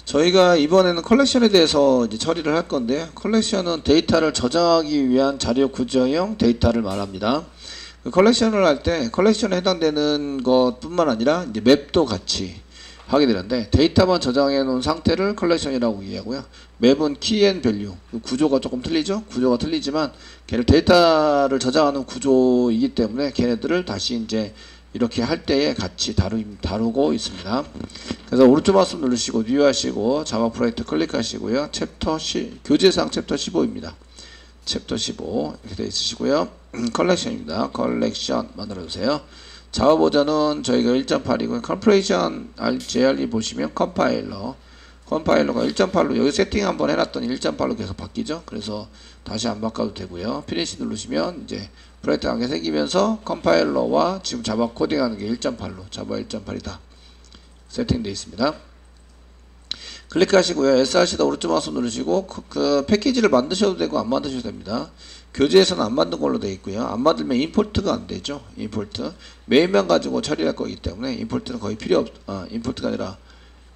저희가 이번에는 컬렉션에 대해서 이제 처리를 할 건데요. 컬렉션은 데이터를 저장하기 위한 자료 구조형 데이터를 말합니다. 그 컬렉션을 할 때 컬렉션에 해당되는 것뿐만 아니라 이제 맵도 같이 하게 되는데, 데이터만 저장해 놓은 상태를 컬렉션이라고 이해하고요. 맵은 키 앤 밸류, 구조가 조금 틀리죠. 구조가 틀리지만 걔를 데이터를 저장하는 구조이기 때문에 걔네들을 다시 이제 이렇게 할 때에 같이 다루고 있습니다. 그래서 오른쪽 마우스 누르시고 뉴 하시고 자바 프로젝트 클릭하시고요. 교재상 챕터 15입니다. 챕터 15 이렇게 되어 있으시고요. 컬렉션입니다. 컬렉션 만들어주세요. 자바 버전은 저희가 1.8이고요. 컴프레이션 JRE 보시면 컴파일러가 1.8로 여기 세팅 한번 해놨더니 1.8로 계속 바뀌죠. 그래서 다시 안 바꿔도 되고요. 피니시 누르시면 이제 프로젝트 하게 생기면서 컴파일러와 지금 자바 코딩하는 게 1.8로 자바 1.8이다 세팅되어 있습니다. 클릭하시고요. SRC다 오른쪽 마우스 누르시고 그 패키지를 만드셔도 되고 안 만드셔도 됩니다. 교재에서는 안 만든 걸로 되어 있고요. 안 만들면 임포트가 안 되죠. 임포트 메인만 가지고 처리할 거기 때문에 임포트는 거의 임포트가 아니라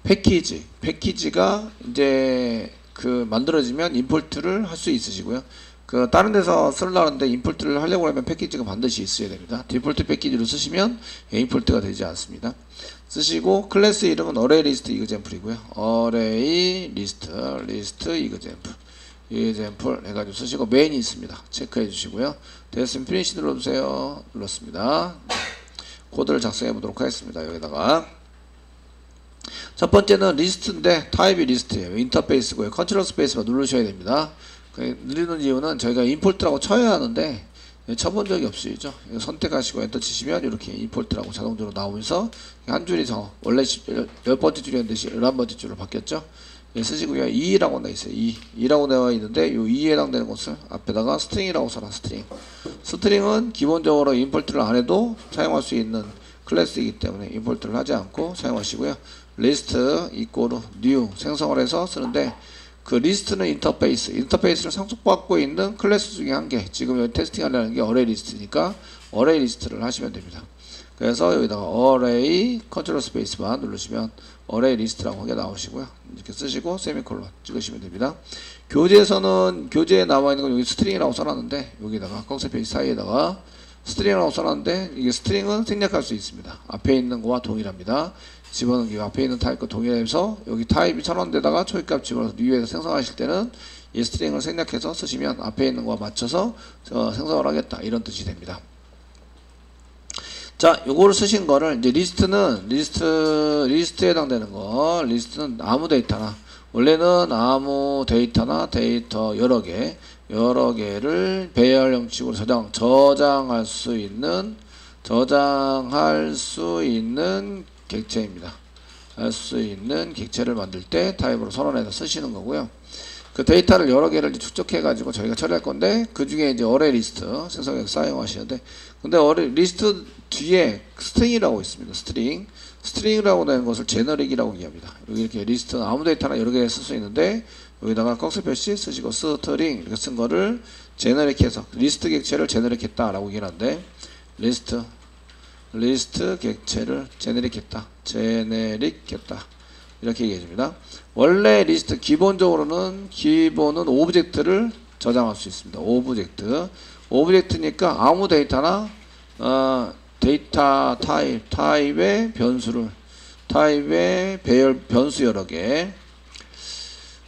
패키지가 이제 그 만들어지면 임포트를 할 수 있으시고요. 그 다른 데서 쓰려는데 임포트를 하려고 하면 패키지가 반드시 있어야 됩니다. 디폴트 패키지로 쓰시면 임포트가 되지 않습니다. 쓰시고 클래스 이름은 어레이 리스트 이그젬플이고요. 어레이 리스트 이그젬플 해가지고 쓰시고 메인이 있습니다. 체크해 주시고요. 됐으면 피니시 눌러주세요. 눌렀습니다. 코드를 작성해 보도록 하겠습니다. 여기다가 첫 번째는 리스트인데 타입이 리스트예요. 인터페이스고요. 컨트롤 스페이스만 누르셔야 됩니다. 누르는 이유는 저희가 임포트라고 쳐야 하는데 쳐본 적이 없으시죠. 선택하시고 엔터 치시면 이렇게 임포트라고 자동적으로 나오면서 한 줄이 원래 10번째 줄이었는데 11번째 줄로 바뀌었죠. 쓰시고요. 2라고 나와 있어요. 2라고 나와 있는데 이 2에 해당되는 것을 앞에다가 스트링이라고 써라. 스트링은 기본적으로 임포트를 안 해도 사용할 수 있는 클래스이기 때문에 임포트를 하지 않고 사용하시고요. 리스트 이꼬르 뉴 생성을 해서 쓰는데, 그 리스트는 인터페이스를 상속받고 있는 클래스 중에 한 개, 지금 여기 테스팅 하려는 게 어레이 리스트니까 어레이 리스트를 하시면 됩니다. 그래서 여기다가 어레이 컨트롤 스페이스만 누르시면 어레이 리스트라고 하게 나오시고요. 이렇게 쓰시고 세미콜론 찍으시면 됩니다. 교재에 나와 있는 건 여기 스트링이라고 써놨는데, 여기다가 꺽쇠페이지 사이에다가 스트링이라고 써놨는데, 이게 스트링은 생략할 수 있습니다. 앞에 있는 거와 동일합니다. 집어넣기 앞에 있는 타입과 동일해서 여기 타입이 1000원대다가 초기값 집어넣어서 뉴에서 생성하실 때는 이 스트링을 생략해서 쓰시면 앞에 있는 거와 맞춰서 생성을 하겠다 이런 뜻이 됩니다. 자, 요거를 쓰신 거를 이제 리스트에 해당되는 거, 리스트는 아무 데이터나, 원래는 아무 데이터나 데이터 여러 개를 배열 형식으로 저장할 수 있는 객체입니다. 할 수 있는 객체를 만들 때 타입으로 선언해서 쓰시는 거고요. 그 데이터를 여러 개를 축적해 가지고 저희가 처리할 건데, 그 중에 이제 어레이 리스트 생성해서 사용하시는데, 근데 어레이 리스트 뒤에 스트링이라고 있습니다. 스트링이라고 되는 것을 제너릭이라고 얘기합니다. 여기 이렇게 리스트는 아무 데이터나 여러 개 쓸 수 있는데, 여기다가 꺽쇠 표시 쓰시고 스트링 이렇게 쓴 거를 제너릭해서 리스트 객체를 제너릭했다라고 얘기하는데, 리스트 객체를 제네릭했다 이렇게 얘기해줍니다. 원래 리스트 기본은 오브젝트를 저장할 수 있습니다. 오브젝트니까 아무 데이터나 데이터 타입의 배열 변수 여러 개,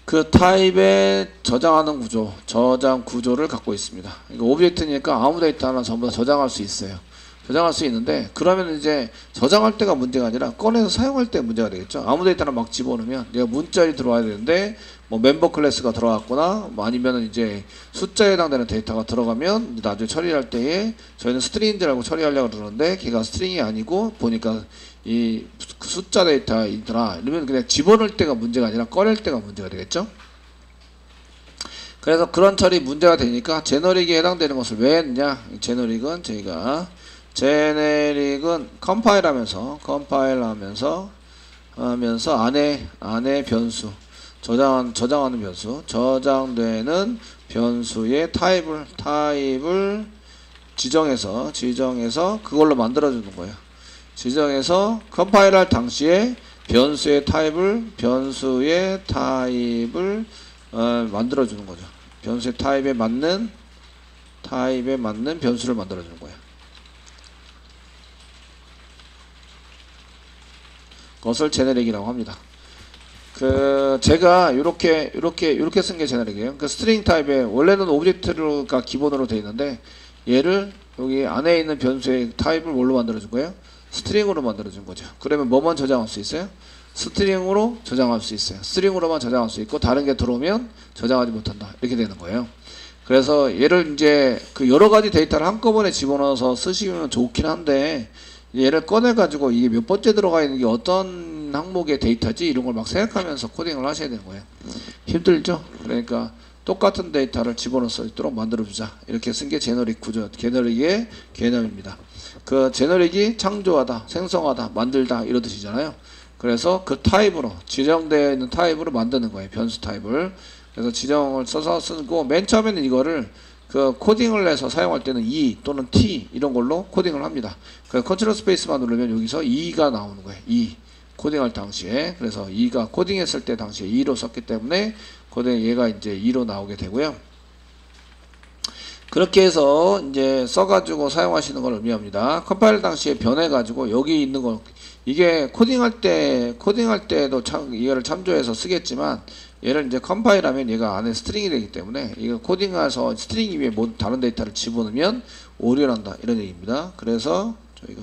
그 타입에 저장 구조를 갖고 있습니다. 그러니까 오브젝트니까 아무 데이터나 전부 다 저장할 수 있어요. 저장할 수 있는데, 그러면 이제 저장할 때가 문제가 아니라 꺼내서 사용할 때 문제가 되겠죠. 아무 데이터나 막 집어넣으면 내가 문자리 들어와야 되는데, 뭐 멤버 클래스가 들어왔거나, 뭐 아니면 이제 숫자에 해당되는 데이터가 들어가면 나중에 처리할 때에 저희는 스트링인 줄 알고 처리하려고 그러는데 걔가 스트링이 아니고 보니까 이 숫자 데이터이더라 이러면 그냥 집어넣을 때가 문제가 아니라 꺼낼 때가 문제가 되겠죠. 그래서 그런 처리 문제가 되니까 제너릭에 해당되는 것을 왜 했냐. 제네릭은 컴파일하면서 안에 변수 저장하는 변수, 저장되는 변수의 타입을 지정해서 그걸로 만들어주는 거예요. 지정해서 컴파일할 당시에 변수의 타입을 만들어 주는 거죠. 변수의 타입에 맞는 변수를 만들어 주는 거예요. 그것을 제네릭이라고 합니다. 제가 이렇게 쓴 게 제네릭이에요. 스트링 타입에 원래는 오브젝트가 기본으로 되어 있는데 얘를 여기 안에 있는 변수의 타입을 뭘로 만들어 준 거예요? 스트링으로 만들어 준 거죠. 그러면 뭐만 저장할 수 있어요? 스트링으로 저장할 수 있어요. 스트링으로만 저장할 수 있고 다른 게 들어오면 저장하지 못한다. 이렇게 되는 거예요. 그래서 얘를 이제 여러 가지 데이터를 한꺼번에 집어넣어서 쓰시면 좋긴 한데 얘를 꺼내 가지고 이게 몇 번째 들어가 있는 게 어떤 항목의 데이터지 이런 걸 막 생각하면서 코딩을 하셔야 되는 거예요. 힘들죠? 그러니까 똑같은 데이터를 집어넣을 수 있도록 만들어 주자. 이렇게 쓴 게 제너릭 구조, 제너릭의 개념입니다. 제너릭이 창조하다, 생성하다, 만들다 이런 뜻이잖아요. 그래서 그 타입으로 지정되어 있는 타입으로 만드는 거예요. 변수 타입을. 그래서 지정을 써서 쓰고 맨 처음에는 이거를 코딩을 해서 사용할 때는 E 또는 T 이런 걸로 코딩을 합니다. 그래서 컨트롤 스페이스만 누르면 여기서 E가 나오는 거예요. E 코딩할 당시에. 그래서 E가 코딩했을 때 당시에 E로 썼기 때문에 얘가 이제 E로 나오게 되고요. 그렇게 해서 이제 써가지고 사용하시는 걸 의미합니다. 컴파일 당시에 변해가지고 여기 있는 거 이게 코딩할 때도 이거를 참조해서 쓰겠지만 얘를 이제 컴파일하면 얘가 안에 스트링이 되기 때문에 이거 코딩해서 스트링 위에 다른 데이터를 집어넣으면 오류난다 이런 얘기입니다. 그래서 저희가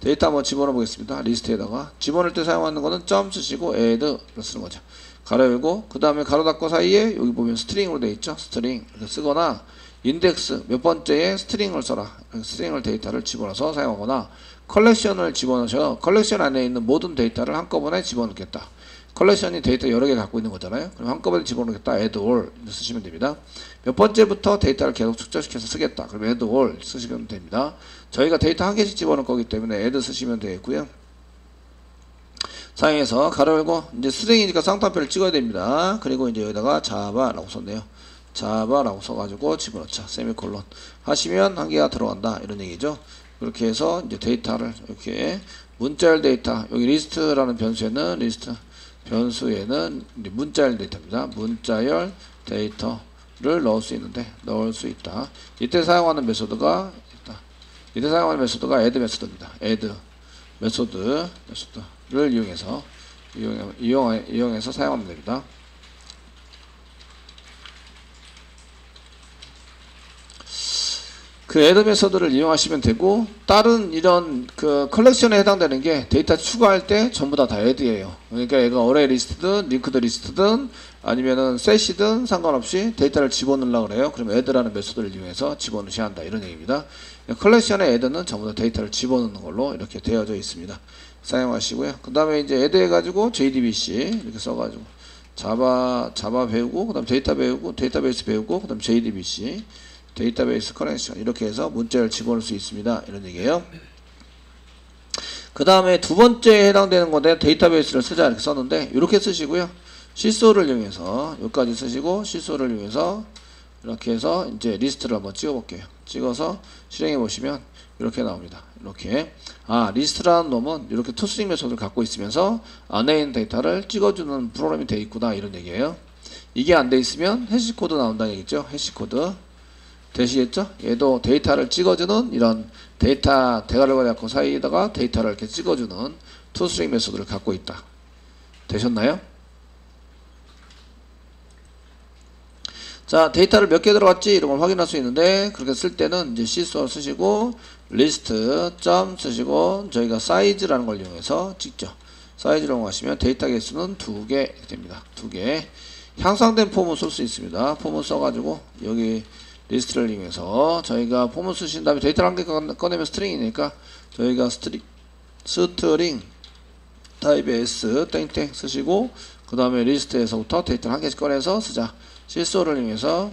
데이터 한번 집어넣어 보겠습니다. 리스트에다가 집어넣을 때 사용하는 거는 점 쓰시고 add를 쓰는 거죠. 가로 열고 그 다음에 가로 닫고 사이에 여기 보면 스트링으로 되어 있죠. 스트링 이렇게 쓰거나 인덱스 몇 번째에 스트링을 써라. 스트링을 데이터를 집어넣어서 사용하거나 컬렉션을 집어넣으셔. 컬렉션 안에 있는 모든 데이터를 한꺼번에 집어넣겠다. 컬렉션이 데이터 여러 개 갖고 있는 거잖아요. 그럼 한꺼번에 집어넣겠다. add all 쓰시면 됩니다. 몇 번째부터 데이터를 계속 축적시켜서 쓰겠다. 그럼 add all 쓰시면 됩니다. 저희가 데이터 한 개씩 집어넣을 거기 때문에 add 쓰시면 되겠고요. 사용해서 가로 열고 이제 스트링이니까 쌍따옴표를 찍어야 됩니다. 그리고 이제 여기다가 자바라고 썼네요. 자바라고 써가지고 집어넣자. 세미콜론 하시면 한 개가 들어간다. 이런 얘기죠. 그렇게 해서 이제 데이터를 이렇게 문자열 데이터 여기 리스트라는 변수에는 변수에는 문자열 데이터입니다. 문자열 데이터를 넣을 수 있다. 이때 사용하는 메소드가 add 메소드입니다. add 메소드를 이용해서 사용하면 됩니다. add 메소드를 이용하시면 되고 다른 이런 컬렉션에 해당되는 게 데이터 추가할 때 전부 다 add예요. 그러니까 얘가 어레이 리스트든 링크드 리스트든 아니면은 셋이든 상관없이 데이터를 집어넣으려고 그래요. 그럼 add라는 메소드를 이용해서 집어넣으셔야 한다 이런 얘기입니다. 컬렉션의 add는 전부 다 데이터를 집어넣는 걸로 이렇게 되어져 있습니다. 사용하시고요. 그 다음에 이제 add 해가지고 JDBC 이렇게 써가지고 자바 배우고 그 다음 데이터 배우고 데이터베이스 배우고 그 다음 JDBC 데이터베이스 커넥션 이렇게 해서 문자를 집어넣을 수 있습니다. 이런 얘기예요. 그 다음에 두 번째에 해당되는 건데 데이터베이스를 쓰자 이렇게 썼는데 이렇게 쓰시고요. 시소를 이용해서 여기까지 쓰시고 시소를 이용해서 이렇게 해서 이제 리스트를 한번 찍어 볼게요. 찍어서 실행해 보시면 이렇게 나옵니다. 이렇게 리스트라는 놈은 이렇게 토스링 메소드를 갖고 있으면서 안에 있는 데이터를 찍어주는 프로그램이 되어 있구나 이런 얘기예요. 이게 안 돼 있으면 해시코드 나온다는 얘기죠. 해시코드 되시겠죠? 얘도 데이터를 찍어주는 이런 데이터 대괄호가 갖고 사이에다가 데이터를 이렇게 찍어주는 토스트링 메소드를 갖고 있다. 되셨나요? 자, 데이터를 몇 개 들어갔지 이런 걸 확인할 수 있는데 그렇게 쓸 때는 이제 시소 쓰시고 리스트 점 쓰시고 저희가 사이즈라는 걸 이용해서 찍죠. 사이즈를 이용하시면 데이터 개수는 2개 됩니다. 2개. 향상된 폼을 쓸 수 있습니다. 폼을 써가지고 여기 리스트를 이용해서 저희가 폼을 쓰신 다음에 데이터를 한 개 꺼내면 스트링이니까 저희가 스트링 타입의 S 땡땡 쓰시고 그 다음에 리스트에서부터 데이터를 한 개씩 꺼내서 쓰자. 시소를 이용해서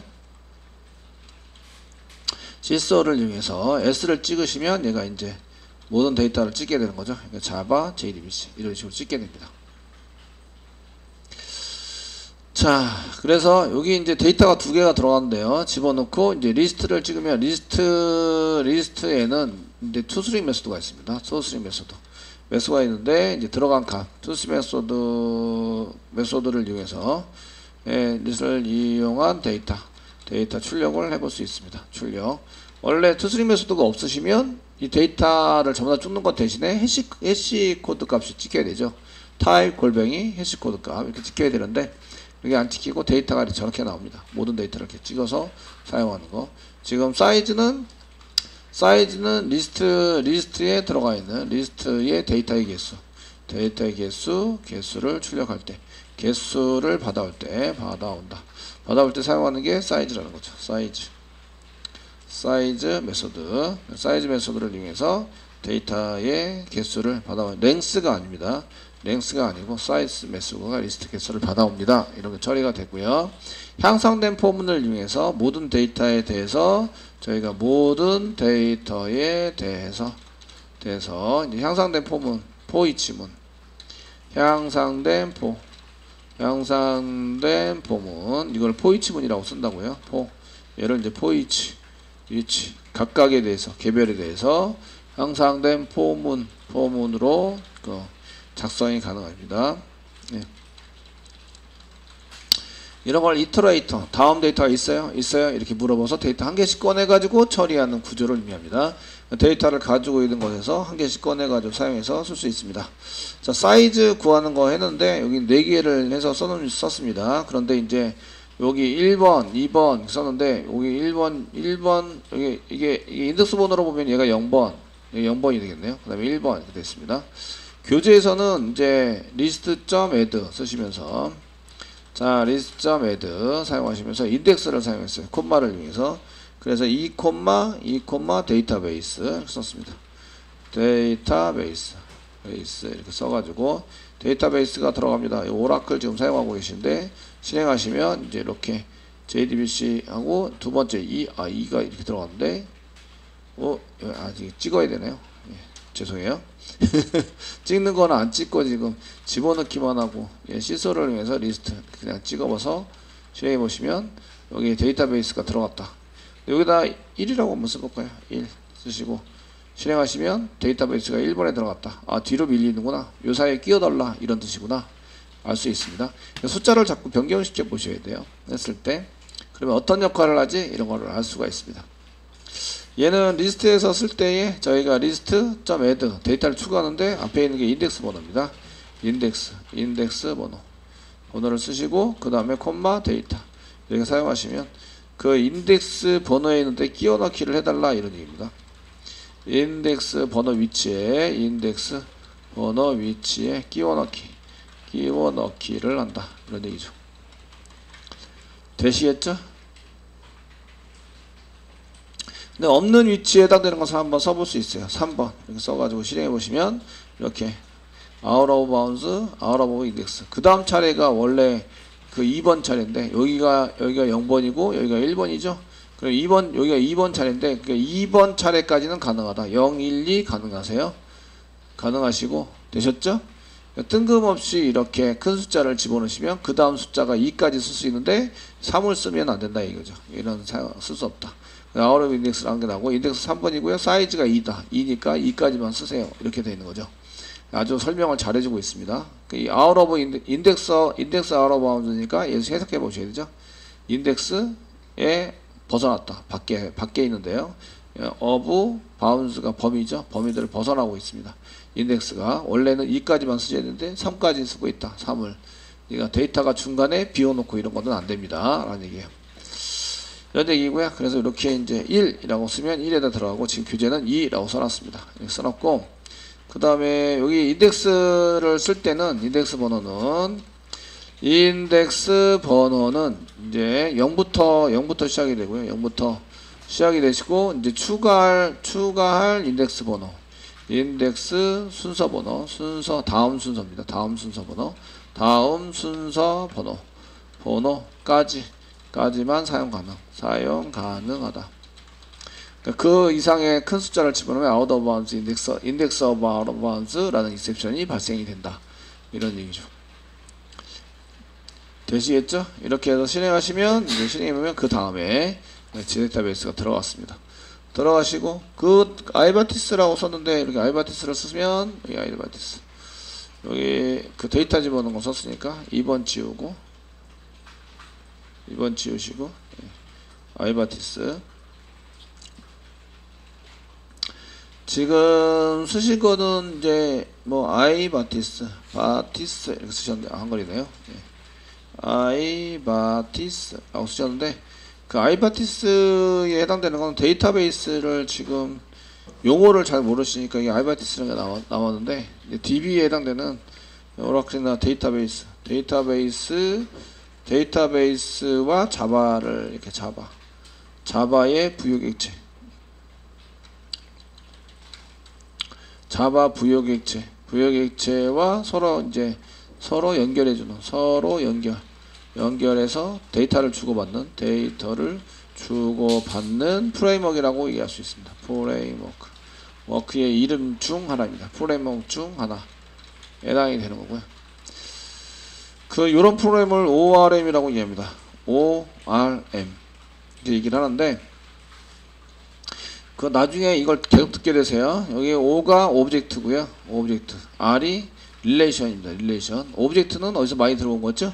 S를 찍으시면 얘가 이제 모든 데이터를 찍게 되는 거죠. 그러니까 자바, JDBC 이런 식으로 찍게 됩니다. 자, 그래서 여기 이제 데이터가 2개가 들어가는데요. 집어넣고 이제 리스트를 찍으면 리스트에는 이제 토스링 메소드가 있습니다. 토스링 메소드. 매수가 있는데 이제 들어간 값 투스 메소드를 이용해서 를 이용한 데이터 출력을 해볼 수 있습니다. 출력. 원래 투스링 메소드가 없으시면 이 데이터를 전부 다 찍는 것 대신에 해시 코드 값이 찍혀야 되죠. 타입 골뱅이 해시 코드 값 이렇게 찍혀야 되는데 이게 안 찍히고 데이터가 저렇게 나옵니다. 모든 데이터를 이렇게 찍어서 사용하는 거. 지금 사이즈는 리스트에 들어가 있는 리스트의 데이터의 개수를 출력할 때, 개수를 받아올 때 사용하는 게 사이즈라는 거죠. 사이즈 메소드를 이용해서 데이터의 개수를 받아와요. 랭스가 아닙니다. 랭스가 아니고 사이즈 메소드가 리스트 개수를 받아옵니다. 이렇게 처리가 되고요. 향상된 포문을 이용해서 모든 데이터에 대해서 저희가 모든 데이터에 대해서 이제 향상된 포문, 포이치문, 향상된 포문 이걸 포이치문이라고 쓴다고요. 얘를 이제 포이치, 위치 각각에 대해서 개별에 대해서 향상된 포문으로 작성이 가능합니다. 예. 이런 걸 이터레이터, 다음 데이터가 있어요? 이렇게 물어봐서 데이터 한 개씩 꺼내가지고 처리하는 구조를 의미합니다. 데이터를 가지고 있는 것에서 한 개씩 꺼내가지고 사용해서 쓸 수 있습니다. 자, 사이즈 구하는 거 했는데 여기 4개를 해서 썼습니다. 그런데 이제 여기 1번, 2번 썼는데 여기 1번 이게 인덱스 번호로 보면 얘가 0번이 되겠네요. 그 다음에 1번 이렇게 됐습니다. 교재에서는 이제 list.add 쓰시면서 자, list.add 사용하시면서 인덱스를 사용했어요. 콤마를 이용해서. 그래서 2, 데이터베이스 이렇게 썼습니다. 데이터베이스 이렇게 써가지고 데이터베이스가 들어갑니다. 오라클 지금 사용하고 계신데 실행하시면 이제 이렇게 JDBC 하고 두 번째 2가 이렇게 들어갔는데 아직 찍어야 되네요. 예, 죄송해요. 찍는 거는 안 찍고 지금 집어넣기만 하고 시소를 이용해서 리스트 그냥 찍어봐서 실행해 보시면 여기 데이터베이스가 들어갔다. 여기다 1이라고 한번 써볼까요? 1 쓰시고 실행하시면 데이터베이스가 1번에 들어갔다. 아, 뒤로 밀리는구나. 요 사이에 끼워달라 이런 뜻이구나 알 수 있습니다. 숫자를 자꾸 변경시켜 보셔야 돼요. 했을 때 그러면 어떤 역할을 하지? 이런 거를 알 수가 있습니다. 얘는 리스트에서 쓸 때에 저희가 list.add 데이터를 추가하는데 앞에 있는 게 인덱스 번호입니다. 인덱스 번호를 쓰시고 그 다음에 콤마 데이터 이렇게 사용하시면 그 인덱스 번호에 있는데 끼워 넣기를 해달라 이런 얘기입니다. 인덱스 번호 위치에 끼워 넣기를 한다 이런 얘기죠. 되시겠죠? 근데 없는 위치에 해당되는 것을 한번 써볼 수 있어요. 3번 이렇게 써가지고 실행해 보시면 이렇게 out of bounds, out of index. 그 다음 차례가 원래 그 2번 차례인데 여기가 0번이고 여기가 1번이죠. 그럼 여기가 2번 차례인데 그러니까 2번 차례까지는 가능하다. 0, 1, 2 가능하세요? 가능하시고 되셨죠? 뜬금없이 이렇게 큰 숫자를 집어넣으시면 그 다음 숫자가 2까지 쓸 수 있는데 3을 쓰면 안 된다 이거죠. 이런 쓸 수 없다. out of index라는 게 나오고 인덱스 3번이고요. 사이즈가 2다. 2니까 2까지만 쓰세요. 이렇게 되어 있는 거죠. 아주 설명을 잘 해주고 있습니다. 이 out of 인덱스 out of bounds니까 해석해 보셔야 되죠. 인덱스에 벗어났다. 밖에 있는데요. of bounds가 범위죠. 범위들을 벗어나고 있습니다. 인덱스가 원래는 2까지만 쓰셔야 되는데 3까지 쓰고 있다. 3을. 그러니까 데이터가 중간에 비워놓고 이런 것은 안 됩니다. 라는 얘기예요. 이런 얘기고요. 그래서 이렇게 이제 1이라고 쓰면 1에다 들어가고 지금 교재는 2라고 써놨습니다. 이렇게 써놨고 그 다음에 여기 인덱스를 쓸 때는 인덱스 번호는 이제 0부터 시작이 되고요. 0부터 시작이 되시고 이제 추가할 인덱스 번호 인덱스 순서 번호 다음 순서입니다. 다음 순서 번호까지만 사용 가능하다. 그 이상의 큰 숫자를 집어넣으면 out of bounds, index of out of bounds라는 exception이 발생이 된다. 이런 얘기죠. 되시겠죠? 이렇게 해서 실행하시면 이제 실행해보면 그 다음에 데이터베이스가 들어갔습니다. 들어가시고 그 아이바티스라고 썼는데 이렇게 아이바티스를 쓰면 여기 아이바티스 여기 그 데이터 집어넣은 거 썼으니까 2번 지우고 2번 지우시고 아이바티스 지금 쓰신 거는 이제 뭐 아이바티스 바티스 이렇게 쓰셨는데 한글이네요. 아이바티스라고 쓰셨는데 그 아이바티스에 해당되는 건 데이터베이스를 지금 용어를 잘 모르시니까 이게 아이바티스라는 게 나왔는데 DB에 해당되는 오라클이나 데이터베이스와 자바를 이렇게 자바의 부여객체 자바 부여객체와 서로 연결해주는 연결해서 데이터를 주고받는 프레임워크라고 얘기할 수 있습니다. 프레임워크 워크의 이름 중 하나입니다. 프레임워크 중 하나 해당이 되는 거고요. 요런 프로그램을 ORM이라고 얘기합니다. ORM 이렇게 얘기를 하는데 나중에 이걸 계속 듣게 되세요. 여기 O가 오브젝트고요. 오브젝트 R이 릴레이션입니다. 릴레이션 오브젝트는 어디서 많이 들어온 거죠?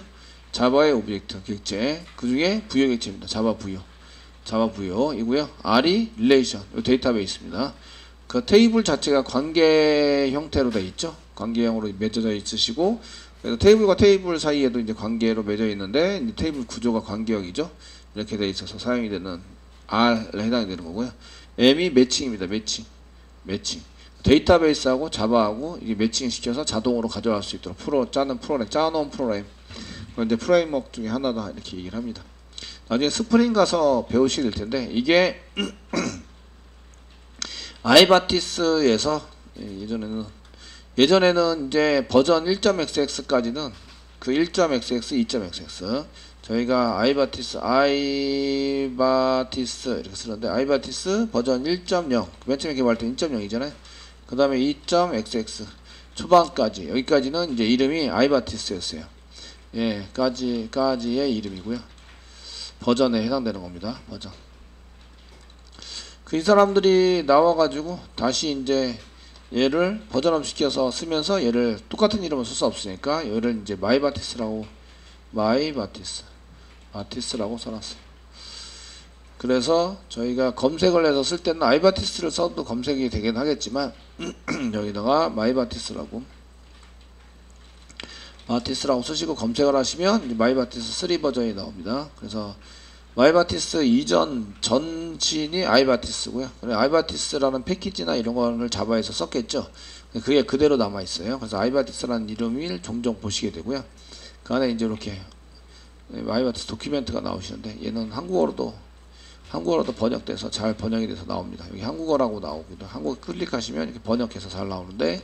자바의 오브젝트 객체 그 중에 부여 객체입니다. 자바 부여이고요. R이 릴레이션 데이터베이스입니다. 그 테이블 자체가 관계 형태로 되어 있죠. 관계형으로 맺어져 있으시고 그래서 테이블과 테이블 사이에도 이제 관계로 맺어 있는데 이제 테이블 구조가 관계형이죠. 이렇게 되어 있어서 사용이 되는 R에 해당이 되는 거고요. M이 매칭입니다. 매칭. 데이터베이스하고 자바하고 이게 매칭 시켜서 자동으로 가져갈 수 있도록 짜놓은 프로그램. 그런데 프레임워크 중에 하나다 이렇게 얘기를 합니다. 나중에 스프링 가서 배우시게 될 텐데 이게 아이바티스에서 예전에는 이제 버전 1.xx까지는 그 1.xx, 2.xx 저희가 아이바티스 이렇게 쓰는데 아이바티스 버전 1.0 맨 처음에 개발할 때 1.0이잖아요. 그 다음에 2.xx 초반까지 여기까지는 이제 이름이 아이바티스였어요. 까지의 이름이고요. 버전에 해당되는 겁니다. 버전. 이 사람들이 나와가지고 다시 이제 얘를 버전업 시켜서 쓰면서 얘를 똑같은 이름을 쓸 수 없으니까 얘를 이제 마티스라고 써놨어요. 그래서 저희가 검색을 해서 쓸 때는 아이바티스를 써도 검색이 되긴 하겠지만 여기다가 마티스라고 쓰시고 검색을 하시면 마이바티스 3 버전이 나옵니다. 그래서 마이바티스 이전 전신이 아이바티스고요. 아이바티스라는 패키지나 이런 거를 자바에서 썼겠죠. 그게 그대로 남아 있어요. 그래서 아이바티스라는 이름을 종종 보시게 되고요. 그 안에 이제 이렇게 아이바티스 도큐멘트가 나오시는데 얘는 한국어로도 번역돼서 잘 번역이 돼서 나옵니다. 여기 한국어라고 나오기도 한국어 클릭하시면 이렇게 번역해서 잘 나오는데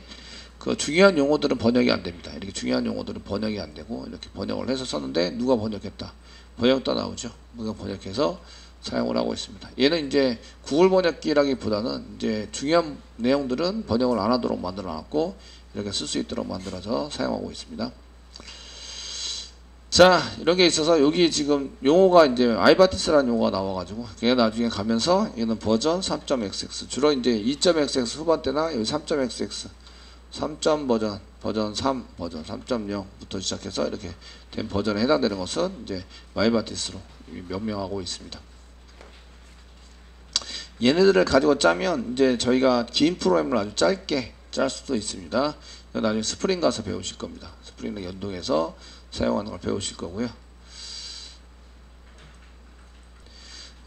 그 중요한 용어들은 번역이 안 됩니다. 이렇게 중요한 용어들은 번역이 안 되고 이렇게 번역을 해서 썼는데 누가 번역했다. 번역도 나오죠. 누가 번역해서 사용을 하고 있습니다. 얘는 이제 구글 번역기라기보다는 이제 중요한 내용들은 번역을 안 하도록 만들어 놨고 이렇게 쓸 수 있도록 만들어서 사용하고 있습니다. 자, 이런 게 있어서 여기 지금 용어가 이제 아이바티스라는 용어가 나와가지고 그게 나중에 가면서 얘는 버전 3.xx 주로 이제 2.xx 후반대나 여기 3.xx 3. 버전 3.0부터 시작해서 이렇게 된 버전에 해당되는 것은 이제 마이바티스로 명명하고 있습니다. 얘네들을 가지고 짜면 이제 저희가 긴 프로그램을 아주 짧게 짤 수도 있습니다. 나중에 스프링 가서 배우실 겁니다. 스프링을 연동해서 사용하는 걸 배우실 거고요.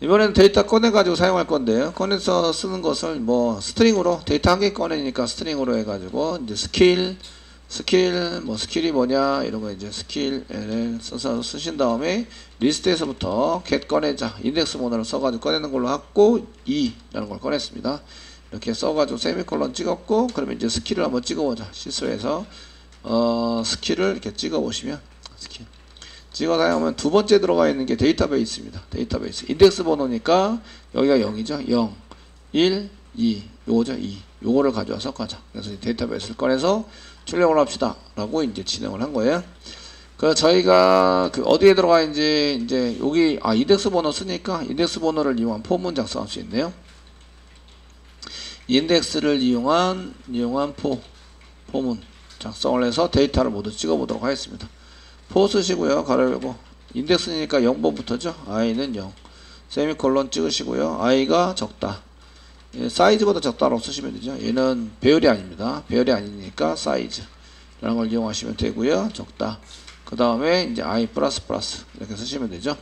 이번에는 데이터 꺼내가지고 사용할 건데요. 꺼내서 쓰는 것을 뭐 스트링으로 데이터 한 개 꺼내니까 스트링으로 해가지고 이제 스킬이 뭐냐 이런 거 이제 스킬을 써서 쓰신 다음에 리스트에서부터 get 꺼내자 인덱스 번호를 써가지고 꺼내는 걸로 하고 2라는 걸 꺼냈습니다. 이렇게 써가지고 세미콜론 찍었고 그러면 이제 스킬을 한번 찍어보자. 시스에서 스킬을 이렇게 찍어보시면 찍어 사용하면 두 번째 들어가 있는 게 데이터베이스입니다. 데이터베이스 인덱스 번호니까 여기가 0이죠. 0, 1, 2 요거죠. 2 요거를 가져와서 가자. 그래서 데이터베이스를 꺼내서 출력을 합시다 라고 이제 진행을 한 거예요. 그 저희가 그 어디에 들어가 있는지 이제 여기 인덱스 번호 쓰니까 인덱스 번호를 이용한 폼은 작성할 수 있네요. 인덱스를 이용한 포문 작성을 해서 데이터를 모두 찍어 보도록 하겠습니다. 포 쓰시고요. 가로 열고 인덱스니까 0번부터죠. i는 0 세미콜론 찍으시고요. i가 적다. 사이즈보다 적다라고 쓰시면 되죠. 얘는 배열이 아닙니다. 배열이 아니니까 사이즈 라는 걸 이용하시면 되고요. 적다. 그 다음에 이제 i 플러스 이렇게 쓰시면 되죠.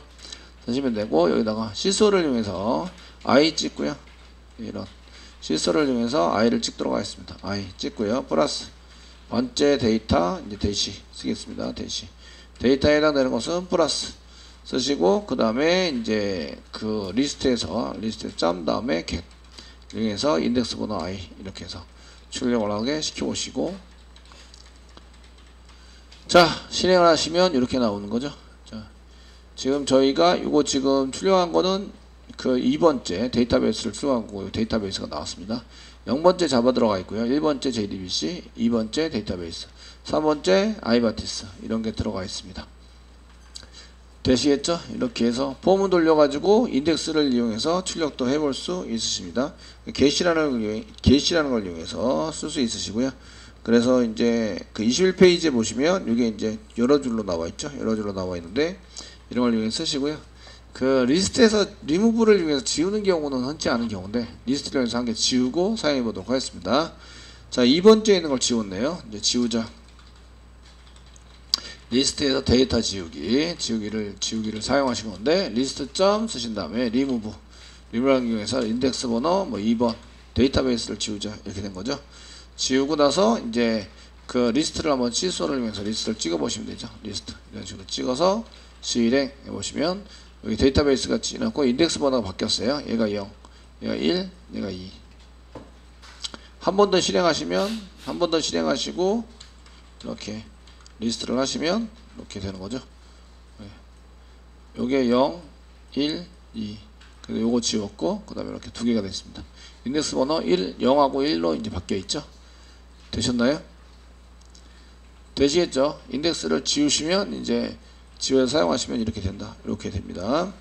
쓰시면 되고 여기다가 시소를 이용해서 i 찍고요. 이런 시소를 이용해서 i를 찍도록 하겠습니다. i 찍고요. 플러스 번째 데이터 이제 대시 쓰겠습니다. 대시 데이터에 해당되는 것은 플러스 쓰시고 그 다음에 이제 그 리스트에서 점 다음에 get 이용해서 인덱스 번호 i 이렇게 해서 출력을 하게 시켜보시고 자 실행을 하시면 이렇게 나오는 거죠. 자 지금 저희가 이거 지금 출력한 거는 그 2번째 데이터베이스를 출력한 거고 데이터베이스가 나왔습니다. 0번째 자바 들어가 있고요. 1번째 JDBC, 2번째 데이터베이스, 3번째 아이바티스 이런 게 들어가 있습니다. 되시겠죠? 이렇게 해서 폼을 돌려가지고 인덱스를 이용해서 출력도 해볼 수 있으십니다. 게시라는 걸 이용해서 쓸 수 있으시고요. 그래서 이제 그 21페이지에 보시면 이게 이제 여러 줄로 나와 있죠. 여러 줄로 나와 있는데 이런 걸 이용해서 쓰시고요. 그 리스트에서 리무브를 이용해서 지우는 경우는 흔치 않은 경우인데 리스트를 이용해서 한 개 지우고 사용해 보도록 하겠습니다. 자 2번째에 있는 걸 지웠네요. 이제 지우자. 리스트에서 데이터 지우기를 사용하신 건데 리스트 점 쓰신 다음에 리무브를 이용해서 인덱스 번호 뭐 2번 데이터베이스를 지우자 이렇게 된 거죠. 지우고 나서 이제 그 리스트를 한번 시소를 이용해서 리스트를 찍어 보시면 되죠. 리스트 이런 식으로 찍어서 실행해 보시면 여기 데이터베이스가 지났고 인덱스 번호가 바뀌었어요. 얘가 0, 얘가 1, 얘가 2. 한 번 더 실행하시면 한 번 더 실행하시고 이렇게 리스트를 하시면 이렇게 되는 거죠. 요게 0, 1, 2. 그래서 요거 지웠고 그 다음에 이렇게 두 개가 됐습니다. 인덱스 번호 1, 0하고 1로 이제 바뀌어 있죠. 되셨나요? 되시겠죠? 인덱스를 지우시면 이제 지워서 사용하시면 이렇게 된다. 이렇게 됩니다.